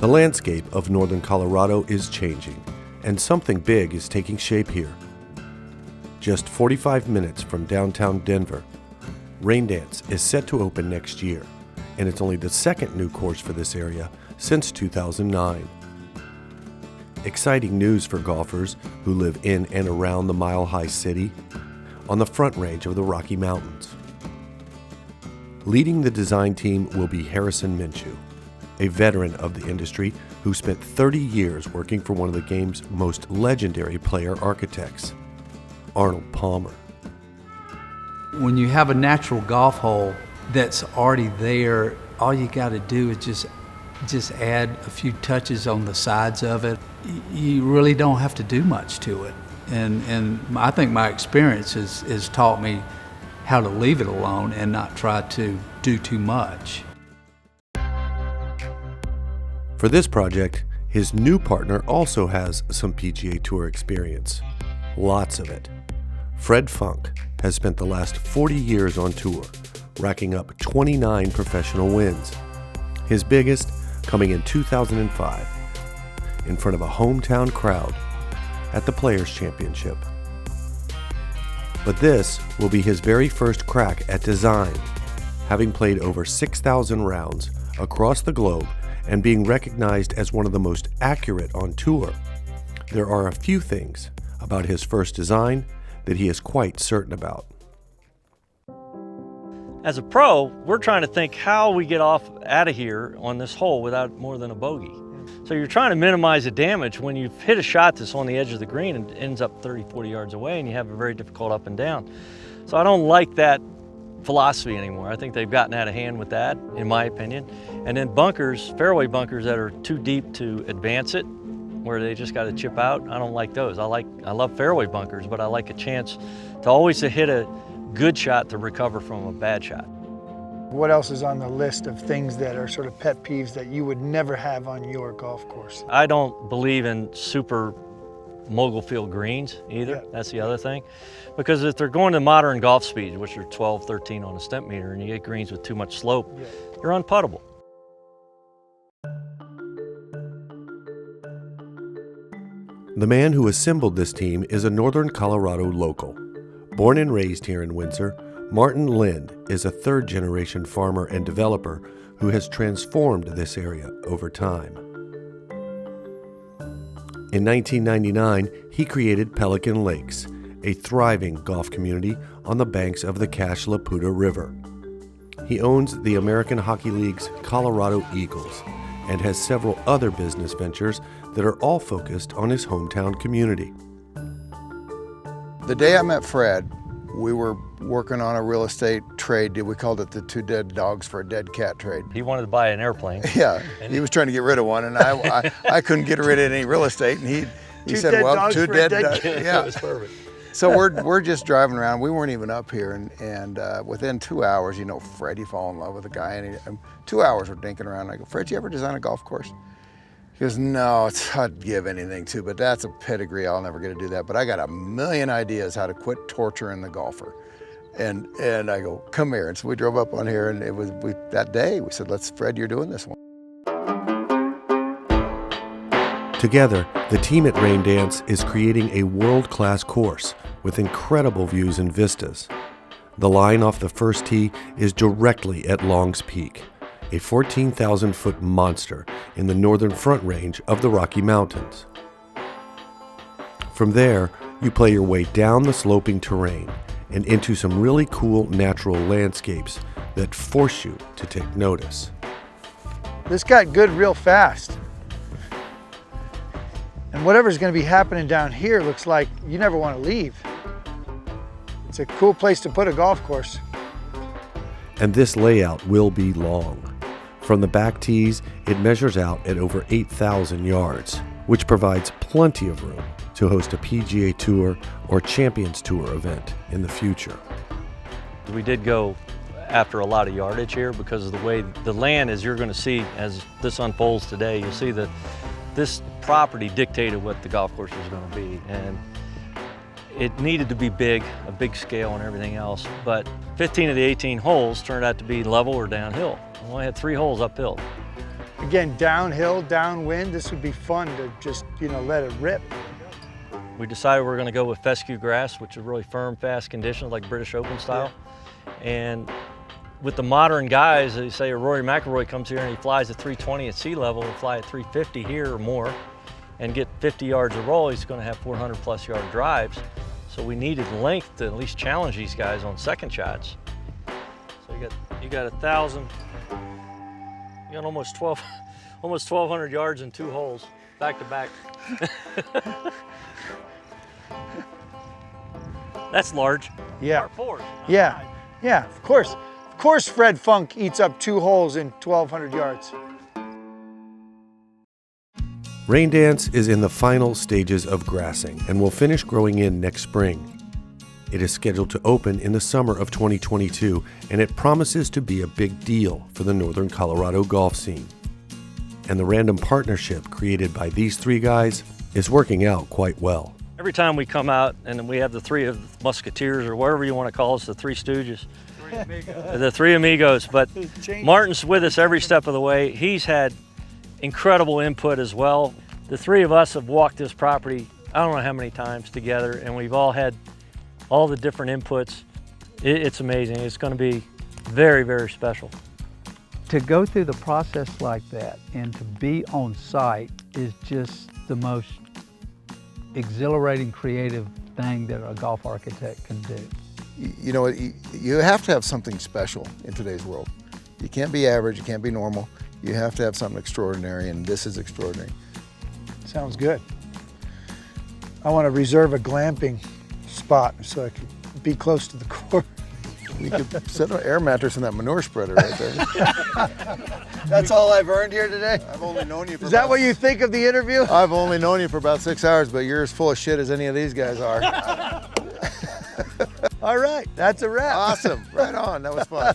The landscape of northern Colorado is changing, and something big is taking shape here. Just 45 minutes from downtown Denver, RainDance is set to open next year, and it's only the second new course for this area since 2009. Exciting news for golfers who live in and around the mile-high city on the Front Range of the Rocky Mountains. Leading the design team will be Harrison Minshew, a veteran of the industry who spent 30 years working for one of the game's most legendary player architects, Arnold Palmer. When you have a natural golf hole that's already there, all you got to do is just add a few touches on the sides of it. You really don't have to do much to it. And I think my experience has taught me how to leave it alone and not try to do too much. For this project, his new partner also has some PGA Tour experience. Lots of it. Fred Funk has spent the last 40 years on tour, racking up 29 professional wins. His biggest coming in 2005, in front of a hometown crowd at the Players' Championship. But this will be his very first crack at design, having played over 6,000 rounds across the globe and being recognized as one of the most accurate on tour. There are a few things about his first design that he is quite certain about. As a pro, we're trying to think how we get out of here on this hole without more than a bogey. So you're trying to minimize the damage when you've hit a shot that's on the edge of the green and ends up 30, 40 yards away and you have a very difficult up and down. So I don't like that philosophy anymore. I think they've gotten out of hand with that, in my opinion. And then bunkers, fairway bunkers that are too deep to advance it, where they just got to chip out, I don't like those. I love fairway bunkers, but I like a chance to always hit a good shot to recover from a bad shot. What else is on the list of things that are sort of pet peeves that you would never have on your golf course? I don't believe in super mogul field greens either. Yeah. That's the other thing. Because if they're going to modern golf speeds, which are 12, 13 on a stemp meter, and you get greens with too much slope, you're unputtable. The man who assembled this team is a northern Colorado local. Born and raised here in Windsor, Martin Lind is a third-generation farmer and developer who has transformed this area over time. In 1999, he created Pelican Lakes, a thriving golf community on the banks of the Cache La Puta River. He owns the American Hockey League's Colorado Eagles and has several other business ventures that are all focused on his hometown community. The day I met Fred, we were working on a real estate trade. We called it the two dead dogs for a dead cat trade. He wanted to buy an airplane. Yeah, he was trying to get rid of one, and I couldn't get rid of any real estate, and he said, well, two dead dogs. Yeah, That's perfect. So we're just driving around. We weren't even up here, and within 2 hours, you know, Fred, he fall in love with a guy, and 2 hours we're dinking around. I go, Fred, you ever design a golf course? He goes, no, I'd give anything to, but that's a pedigree. I'll never get to do that. But I got a million ideas how to quit torturing the golfer. And I go, come here. And so we drove up on here, and that day we said, Fred, you're doing this one. Together, the team at RainDance is creating a world-class course with incredible views and vistas. The line off the first tee is directly at Long's Peak, a 14,000-foot monster in the northern Front Range of the Rocky Mountains. From there, you play your way down the sloping terrain and into some really cool natural landscapes that force you to take notice. This got good real fast. And whatever's going to be happening down here looks like you never want to leave. It's a cool place to put a golf course. And this layout will be long. From the back tees, it measures out at over 8,000 yards, which provides plenty of room to host a PGA Tour or Champions Tour event in the future. We did go after a lot of yardage here because of the way the land, as you're going to see as this unfolds today, you'll see that this property dictated what the golf course was going to be. And it needed to be big, a big scale and everything else, but 15 of the 18 holes turned out to be level or downhill. We only had 3 holes uphill. Again, downhill, downwind, this would be fun to just, let it rip. We decided we were going to go with fescue grass, which is really firm, fast conditions, like British Open style. And with the modern guys, they say Rory McIlroy comes here and he flies at 320 at sea level and fly at 350 here or more and get 50 yards a roll, he's going to have 400+ yard drives. So we needed length to at least challenge these guys on second shots. So you got 1,000, you got almost 1,200 yards in 2 holes, back to back. That's large. Yeah. Par fours, Yeah. outside. Yeah, of course. Of course Fred Funk eats up 2 holes in 1,200 yards. RainDance is in the final stages of grassing and will finish growing in next spring. It is scheduled to open in the summer of 2022, and it promises to be a big deal for the northern Colorado golf scene. And the random partnership created by these 3 guys is working out quite well. Every time we come out and we have the 3 of the Musketeers, or whatever you want to call us, the 3 Stooges. The 3 amigos, but Martin's with us every step of the way. He's had incredible input as well. The 3 of us have walked this property, I don't know how many times together, and we've all had all the different inputs. It's amazing. It's going to be very, very special. To go through the process like that and to be on site is just the most exhilarating, creative thing that a golf architect can do. You know, you have to have something special in today's world. You can't be average, you can't be normal. You have to have something extraordinary, and this is extraordinary. Sounds good. I want to reserve a glamping spot so I can be close to the course. You could set an air mattress in that manure spreader right there. That's all I've earned here today? I've only known you for Is that what you think of the interview? I've only known you for about 6 hours, but you're as full of shit as any of these guys are. All right, that's a wrap. Awesome, right on, that was fun.